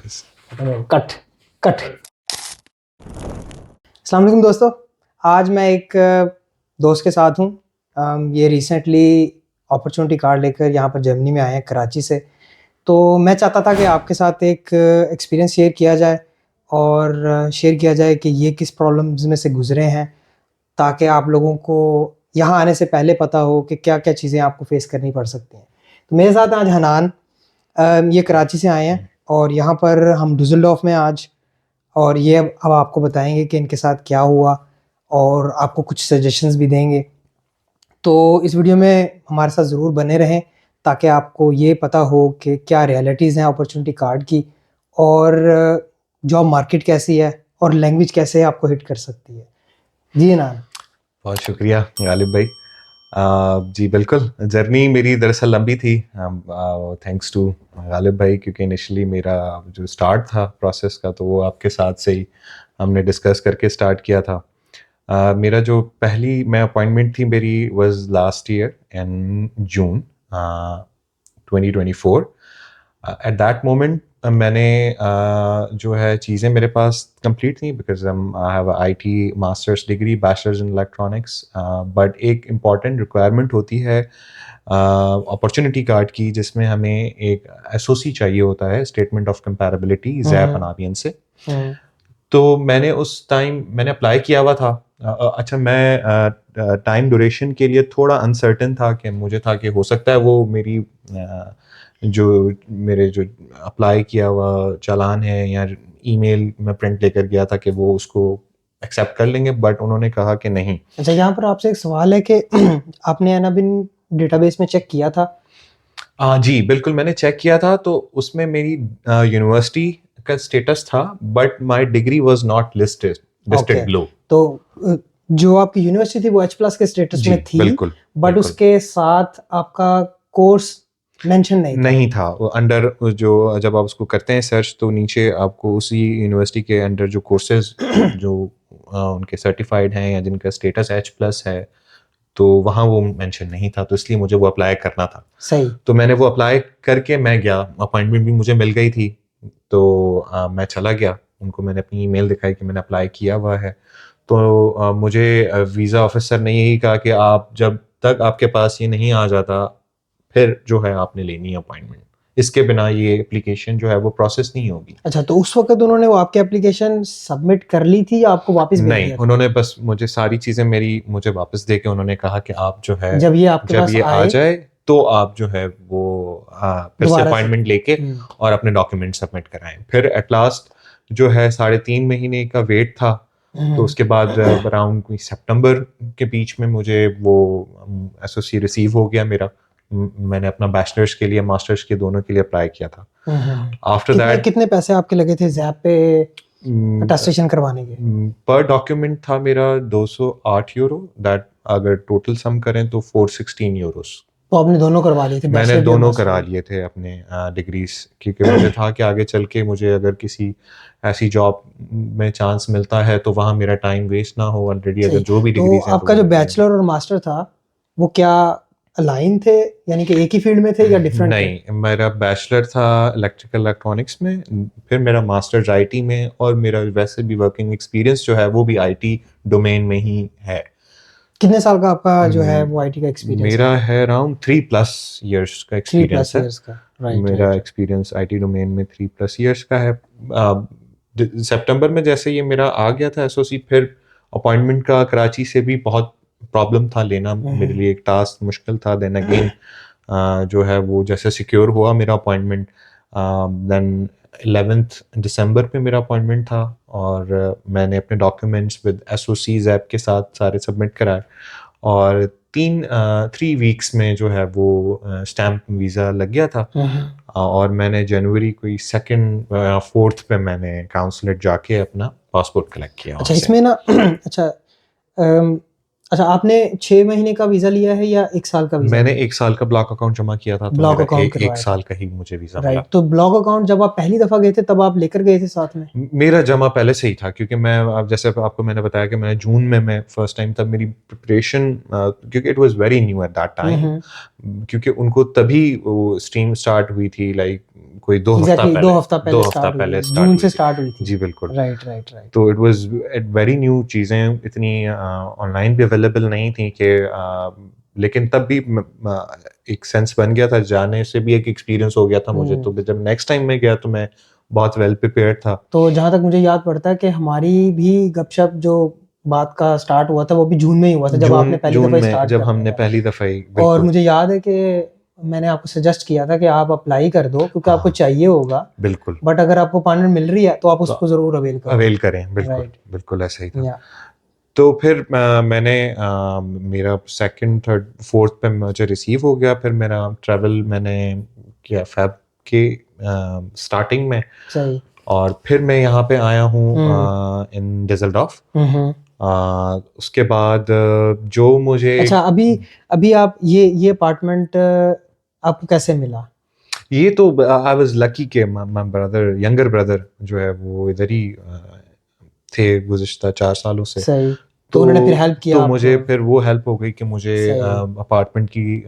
Cut cut. अस्सलाम वालेकुम दोस्तों, आज मैं एक दोस्त के साथ हूँ। ये रिसेंटली अपॉर्चुनिटी कार्ड लेकर यहाँ पर जर्मनी में आए हैं, कराची से। तो मैं चाहता था कि आपके साथ एक एक्सपीरियंस शेयर किया जाए और शेयर किया जाए कि ये किस प्रॉब्लम्स में से गुजरे हैं, ताकि आप लोगों को यहाँ आने से पहले पता हो कि क्या क्या चीज़ें आपको फेस करनी पड़ सकती हैं। तो मेरे साथ आज हनान, ये कराची से आए हैं और यहाँ पर हम डुसलडॉर्फ में आज, और ये अब आपको बताएंगे कि इनके साथ क्या हुआ और आपको कुछ सजेशंस भी देंगे। तो इस वीडियो में हमारे साथ ज़रूर बने रहें ताकि आपको ये पता हो कि क्या रियलिटीज़ हैं अपॉर्चुनिटी कार्ड की, और जॉब मार्केट कैसी है और लैंग्वेज कैसे आपको हिट कर सकती है। जी ना, बहुत शुक्रिया गालिब भाई। जी बिल्कुल, जर्नी मेरी दरअसल लंबी थी, थैंक्स टू गालिब भाई, क्योंकि इनिशियली मेरा जो स्टार्ट था प्रोसेस का तो वो आपके साथ से ही हमने डिस्कस करके स्टार्ट किया था। मेरा जो पहली मैं अपॉइंटमेंट थी मेरी was last year in June 2024। At that moment मैंने जो है चीज़ें मेरे पास कंप्लीट थी, because I have IT masters degree, bachelors in electronics, but एक इम्पॉर्टेंट रिक्वायरमेंट होती है अपॉर्चुनिटी कार्ड की, जिसमें हमें एक SOC चाहिए होता है, स्टेटमेंट ऑफ कंपैरेबिलिटी, ज़ैप अनाबियन से। तो मैंने उस टाइम मैंने अप्लाई किया हुआ था। अच्छा, मैं टाइम ड्यूरेशन के लिए थोड़ा अनसर्टेन था कि मुझे था कि हो सकता है वो मेरी जो मेरे जो अप्लाई किया हुआ चालान है या ईमेल में प्रिंट लेकर गया था कि वो उसको एक्सेप्ट कर लेंगे, बट उन्होंने कहा कि नहीं। अच्छा, यहाँ पर आपसे एक सवाल है कि आपने अनाबिन डेटाबेस में चेक किया था? जी बिल्कुल, मैंने चेक किया था, तो उसमें मेरी यूनिवर्सिटी का स्टेटस था, but my degree was not listed below. तो जो आपकी यूनिवर्सिटी थी वो H+ के स्टेटस में थी, बिल्कुल, बट बिल्कुल। उसके साथ आपका कोर्स मेंशन नहीं था। वो अंडर जो जब आप उसको करते हैं सर्च, तो नीचे आपको उसी यूनिवर्सिटी के अंडर जो कोर्सेज जो उनके सर्टिफाइड हैं या जिनका स्टेटस H+ है, तो वहाँ वो मेंशन नहीं था, तो इसलिए मुझे वो अप्लाई करना था। सही। तो मैंने वो अप्लाई करके मैं गया, अपॉइंटमेंट भी मुझे मिल गई थी, तो मैं चला गया। उनको मैंने अपनी ईमेल दिखाई कि मैंने अप्लाई किया हुआ है। तो मुझे वीज़ा ऑफिसर ने यही कहा कि आप जब तक आपके पास ये नहीं आ जाता, फिर जो है आपने लेनी है अपॉइंटमेंट, इसके बिना ये एप्लीकेशन जो है वो प्रोसेस नहीं होगी। अच्छा, तो उस वक्त उन्होंने वो आपकी एप्लीकेशन सबमिट कर ली थी या आपको वापस भेज नहीं, दिया था? उन्होंने बस मुझे सारी चीज़ें मुझे वापस दे के उन्होंने कहा कि आप जो है जब ये आपके जब पास ये आ आए जाए तो आप जो है वो फिर से दोबारा से। अपॉइंटमेंट लेके और अपने डॉक्यूमेंट सबमिट कराएं। फिर एट लास्ट जो है 3.5 महीने का वेट था, तो उसके बाद अराउंड कोई सितंबर के बीच में मुझे वो SOC रिसीव हो गया मेरा। मैंने अपना बैचलर्स के लिए मास्टर्स के दोनों के लिए अप्लाई किया था। आफ्टर दैट कितने पैसे आपके लगे थे ज़ैप पे अटेस्टेशन करवाने के? पर डॉक्यूमेंट था मेरा 208 यूरो, दैट अगर टोटल सम करें तो 416 यूरोस। तो आपने दोनों करवा लिए थे? मैंने बैचलर भी और दोनों मास्टर करा भी? लिए थे अपने डिग्रीज, क्योंकि मुझे था कि आगे चल के मुझे अगर किसी ऐसी जॉब में चांस मिलता है तो वहाँ मेरा टाइम वेस्ट ना हो। ऑलरेडी अगर सही। जो भी तो डिग्रीज हैं तो आपका वो जो मिल जाएंगी। बैचलर और मास्टर था वो क्या अलाइन थे, यानी कि एक ही फील्ड में थे या डिफरेंट थे? नहीं, मेरा बैचलर था इलेक्ट्रिकल इलेक्ट्रॉनिक्स में, फिर मेरा मास्टर्स IT में, और मेरा वैसे भी वर्किंग एक्सपीरियंस जो है वो भी IT डोमेन में ही है। कितने साल का आपका जो है वो IT का एक्सपीरियंस मेरा है अराउंड 3+ इयर्स का 3+ एक्सपीरियंस है। इयर्स का, राइट मेरा राइट। एक्सपीरियंस IT डोमेन में 3+ इयर्स का है। सितंबर में जैसे ये मेरा आ गया था SOC, फिर अपॉइंटमेंट का कराची से भी बहुत प्रॉब्लम था लेना, मेरे लिए एक टास्क मुश्किल था। देन अगेन जो है वो जैसे सिक्योर हुआ मेरा अपॉइंटमेंट, देन 11 दिसंबर पे मेरा अपॉइंटमेंट था, और मैंने अपने डॉक्यूमेंट्स विद SOC ऐप के साथ सारे सबमिट कराए, और 3 वीक्स में जो है वो स्टैम्प वीज़ा लग गया था। और मैंने जनवरी कोई 4 पे मैंने काउंसलेट जाके अपना पासपोर्ट कलेक्ट किया। अच्छा, इसमें ना अच्छा, अच्छा, आपने 6 महीने का वीजा लिया है या 1 साल का वीजा? मैंने 1 साल का ब्लॉक अकाउंट जमा किया था, तो ब्लॉक मेरा अकाउंट एक करवाया साल का ही मुझे वीज़ा मिला। राइट, तो ब्लॉक अकाउंट जब आप पहली दफा गए थे तब आप लेकर गए थे साथ में? मेरा जमा पहले से ही था, क्योंकि मैं अब जैसे आपको मैंने बताया कि मैं जून में मैं फर्स्ट टाइम, तब मेरी प्रिपरेशन, क्योंकि it was very new at that time, क्योंकि उनको तभी वो स्ट्रीम स्टार्ट हुई थी, लाइक कोई 2 हफ्ता एग्जैक्टली, पहले, 2 हफ्ता पहले 2 हफ्ता स्टार्ट हुई पहले है, स्टार्ट जून हुई से थी। स्टार्ट हुई थी। जी बिल्कुल। Right right right. तो इट वाज वेरी न्यू, चीज़ें इतनी ऑनलाइन भी अवेलेबल नहीं थी कि लेकिन तब भी एक सेंस बन गया था, जाने से भी एक एक्सपीरियंस हो गया था मुझे, तो जब नेक्स्ट टाइम मैं गया तो मैं बहुत वेल प्रिपेयर्ड था। तो जहाँ तक मुझे याद पड़ता है कि हमारी भी गपशप जो बात का स्टार्ट हुआ था वो भी जून में ही हुआ था, जब आपने पहली जून दफा में स्टार्ट जब करना हमने था। पहली दफ़ा ही, और बिल्कुल। मुझे याद है कि मैंने आपको सजेस्ट किया था कि आप अप्लाई कर दो, क्योंकि आपको हाँ, चाहिए होगा, बिल्कुल। बट अगर आपको पार्टनर मिल रही है तो आप तो उसको जरूर अवेल करो। अवेल करें, बिल्कुल, राइट। बिल्कुल ऐसा ही था। या तो फिर मैंने मेरा सेकंड, थर्ड, फोर्थ पे मुझे रिसीव हो गया, फिर मेरा ट्रैवल मैंने किया फ़ेब के स्टार्टिंग में, सही। और फिर मैं यहाँ पे आया हूँ हम्म इन डिसल्डॉर्फ। हम्म। उसके बाद जो मुझे, अच्छा, अभी अभी आप ये अपार्टमेंट आपको कैसे मिला? ये तो आई वाज लकी के माय ब्रदर, यंगर ब्रदर जो है वो इधर ही थे गुज़िश्ता 4 सालों से। सही, तो तो उन्होंने फिर हेल्प किया तो आपको? मुझे फिर वो हेल्प हो गई कि मुझे सही। अपार्टमेंट की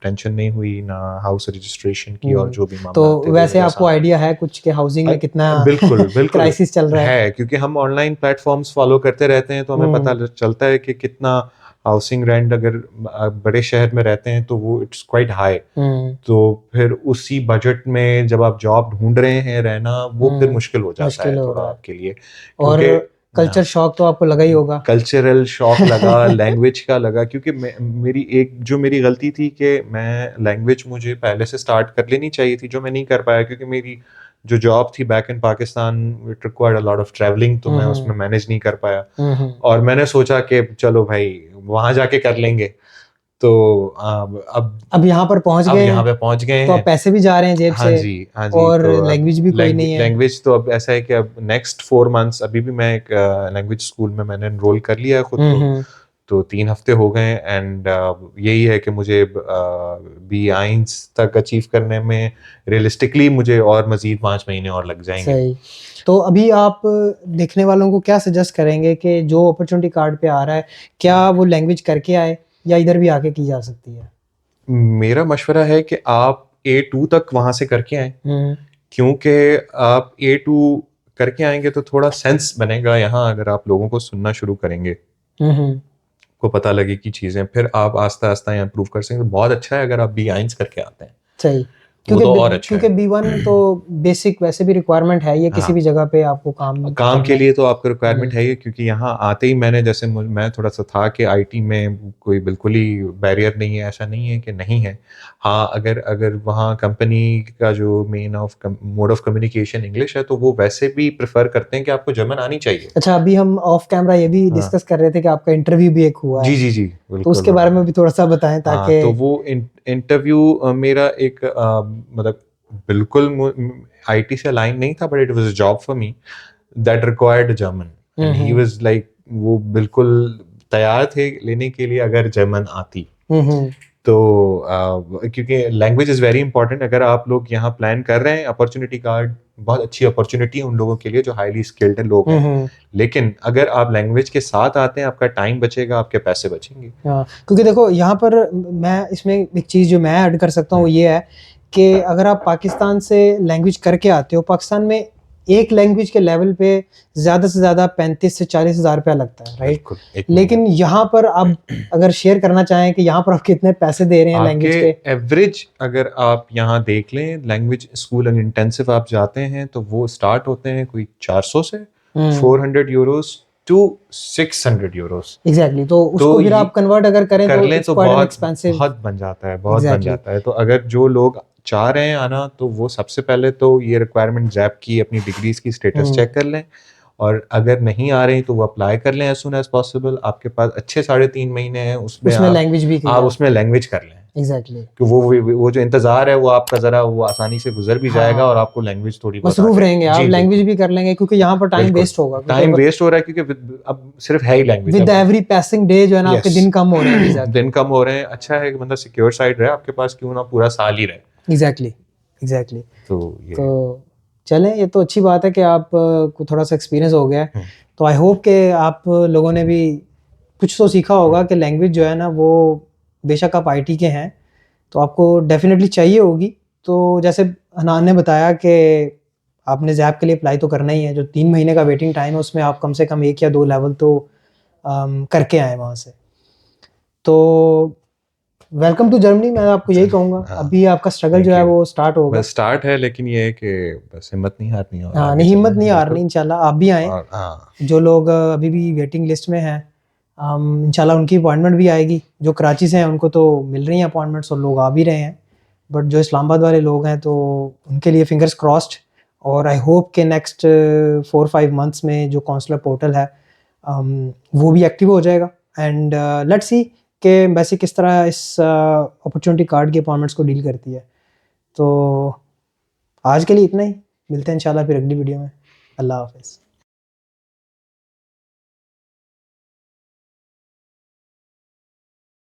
टेंशन नहीं हुई, ना हाउस रजिस्ट्रेशन की, और जो भी तो मामला थे वो वैसे मुझे आपको आसान हो आइडिया है कुछ कि हाउसिंग में कितना गए। बिल्कुल, बिल्कुल क्राइसिस चल रहा है? है, क्योंकि हम ऑनलाइन प्लेटफ़ॉर्म्स फ़ॉलो करते रहते हैं, तो हमें पता चलता है कि कितना हाउसिंग रेंट, अगर बड़े शहर में रहते हैं तो वो इट्स क्वाइट हाई। तो फिर उसी बजट में जब आप जॉब ढूँढ रहे हैं, रहना वो फिर मुश्किल हो जाता मुश्किल है हो थोड़ा रहा है। आपके लिए, और क्योंकि कल्चर शॉक तो आपको लगा ही होगा। कल्चरल शॉक लगा, लैंग्वेज का लगा, क्योंकि मेरी गलती थी कि मैं लैंग्वेज मुझे पहले से स्टार्ट कर लेनी चाहिए थी, जो मैं नहीं कर पाया, क्योंकि मेरी जो जॉब थी back in Pakistan, it required a lot of travelling, तो मैं उसमें मैनेज नहीं कर पाया। हम्म। और मैंने सोचा कि चलो भाई वहाँ जाके कर लेंगे। तो अब यहाँ पर पहुंच अब गए यहाँ हैं पे पहुँच गए तो अब हैं। पैसे भी जा रहे हैं जेब हाँ से, जी, हाँ जी। और तो अब लैंग्वेज भी कोई नहीं है। लैंग्वेज तो अब ऐसा है कि अब नेक्स्ट 4 मंथ्स, अभी भी मैं एक लैंग्वेज स्कूल में मैंने एनरोल कर लिया है खुद को। तो 3 हफ्ते हो गए हैं, एंड यही है कि मुझे बी आइंस तक अचीव करने में रियलिस्टिकली मुझे और मज़ीद 5 महीने और लग जाएंगे। सही। तो अभी आप देखने वालों को क्या सजेस्ट करेंगे कि जो अपॉर्चुनिटी कार्ड पे आ रहा है, क्या वो लैंग्वेज करके आए या इधर भी आके की जा सकती है? मेरा मशवरा है कि आप A2 तक वहाँ से करके आएँ, क्योंकि आप A2 करके आएँगे तो थोड़ा सेंस बनेगा यहाँ, अगर आप लोगों को सुनना शुरू करेंगे, को पता लगे कि चीज़ें, फिर आप आस्ता-आस्ता यहाँ इम्प्रूव कर सकेंगे। बहुत अच्छा है अगर आप बी आइंस करके आते हैं, सही। वो तो और अच्छा क्योंकि है। B1 तो बेसिक वैसे भी रिक्वायरमेंट है, ये किसी हाँ। भी जगह पे आपको काम काम के करना लिए तो आपको है। रिक्वायरमेंट है ही, क्योंकि यहाँ आते ही मैंने जैसे मैं थोड़ा सा था कि आईटी में कोई बिल्कुल ही बैरियर नहीं है, ऐसा नहीं है कि नहीं है। हाँ, अगर अगर वहाँ कंपनी का जो main mode of communication English है, तो वो वैसे भी प्रेफर करते हैं कि आपको जर्मन आनी चाहिए। अच्छा, अभी हम ऑफ कैमरा ये भी हाँ डिस्कस कर रहे थे कि आपका इंटरव्यू भी एक हुआ जी है, जी जी, तो बिल्कुल। उसके बारे में भी थोड़ा सा बताएं हाँ, ताकि। तो वो इंटरव्यू मेरा एक मतलब बिल्कुल आईटी से अलाइन नहीं था, but it was a job for me that required German, and he was like, वो बिल्कुल तैयार थे लेने के लिए अगर जर्मन आती। तो क्योंकि लैंग्वेज इज़ वेरी इंपॉर्टेंट, अगर आप लोग यहाँ प्लान कर रहे हैं, अपॉर्चुनिटी कार्ड बहुत अच्छी अपॉर्चुनिटी है उन लोगों के लिए जो हाईली स्किल्ड लोग हैं, लेकिन अगर आप लैंग्वेज के साथ आते हैं, आपका टाइम बचेगा, आपके पैसे बचेंगे। हाँ, क्योंकि देखो यहाँ पर मैं इसमें एक चीज़ जो मैं ऐड कर सकता हूँ वो ये है कि अगर आप पाकिस्तान से लैंग्वेज करके आते हो, पाकिस्तान में एक लैंग्वेज के लेवल पे ज़्यादा से ज़्यादा 35 से 40 हज़ार रुपया लगता है, राइट? लेकिन यहाँ पर आप अगर शेयर करना चाहें कि यहाँ पर आप कितने पैसे दे रहे हैं लैंग्वेज के? एवरेज अगर आप यहाँ देख लें, लैंग्वेज स्कूल एंड इंटेंसिव आप जाते हैं तो वो स्टार्ट होते हैं कोई 400 से 400 यूरोस टू 600 यूरोस। एग्जैक्टली, तो उसको फिर आप कन्वर्ट अगर करें कर तो लें इट्स तो क्वाइट एन बहुत एक्सपेंसिव। बहुत बन जाता है, बहुत बन एग्जैक्टली। जाता है। तो अगर जो लोग चाह रहे हैं आना, तो वो सबसे पहले तो ये रिक्वायरमेंट जैप की अपनी डिग्रीज की स्टेटस चेक कर लें, और अगर नहीं आ रही तो वो अप्लाई कर लें एज सुन एज पॉसिबल। आपके पास अच्छे 3.5 महीने हैं, उसमें उसमें लैंग्वेज भी आप उसमें लैंग्वेज कर लें। एग्जैक्टली। कि वो जो इंतजार है वो आपका जरा वो आसानी से गुजर भी जाएगा हाँ, और आपको लैंग्वेज थोड़ी बहुत मसरूफ रहेंगे आप, जी लैंग्वेज भी कर लेंगे क्योंकि यहाँ पर टाइम बिल्कुल वेस्ट होगा, टाइम क्योंकि वेस्ट हो रहा है क्योंकि अब सिर्फ है ही language with every passing day जो है ना आपके यस दिन कम हो रहे हैं वीजा के। दिन कम हो रहे हैं। अच्छा है कि मतलब सिक्योर साइड रहे आपके पास, क्यों ना पूरा साल ही रहे। Exactly exactly. तो ये तो चलें, ये तो अच्छी बात है कि आप को थोड़ा सा एक्सपीरियंस हो गया है। हम्म। तो आई होप कि आप लोगों ने भी कुछ तो सीखा होगा कि लैंग्वेज जो है ना वो, बेशक आप आईटी के हैं तो आपको डेफिनेटली चाहिए होगी। तो जैसे हनान ने बताया कि आपने जैप के लिए अप्लाई तो करना ही है, जो 3 महीने का वेटिंग टाइम है उसमें आप कम से कम 1 या 2 लेवल तो करके आए वहाँ से। तो वेलकम टू जर्मनी, मैं आपको यही कहूँगा। हाँ, अभी आपका स्ट्रगल थैंक जो है यू। वो स्टार्ट होगा। बस स्टार्ट है, लेकिन ये है कि बस हिम्मत नहीं हारनी और हाँ आगे नहीं, हिम्मत चलना नहीं है हारनी, बिल्कुल। इंशाल्लाह आप भी आएँ। और हाँ जो लोग अभी भी वेटिंग लिस्ट में हैं, इंशाल्लाह उनकी अपॉइंटमेंट भी आएगी। जो कराची से हैं उनको तो मिल रही हैं अपॉइंटमेंट्स और लोग आ भी रहे हैं, बट जो इस्लामाबाद वाले लोग हैं तो उनके लिए फिंगर्स क्रॉस्ड। और आई होप के नेक्स्ट 4-5 मंथ्स में जो काउंसलर पोर्टल है वो भी एक्टिव हो जाएगा। एंड लेट्स सी कि एम्बेसी किस तरह इस अपॉर्चुनिटी कार्ड की अपॉइंटमेंट्स को डील करती है। तो आज के लिए इतना ही, मिलते हैं इंशाल्लाह फिर अगली वीडियो में। अल्लाह हाफ़िज़।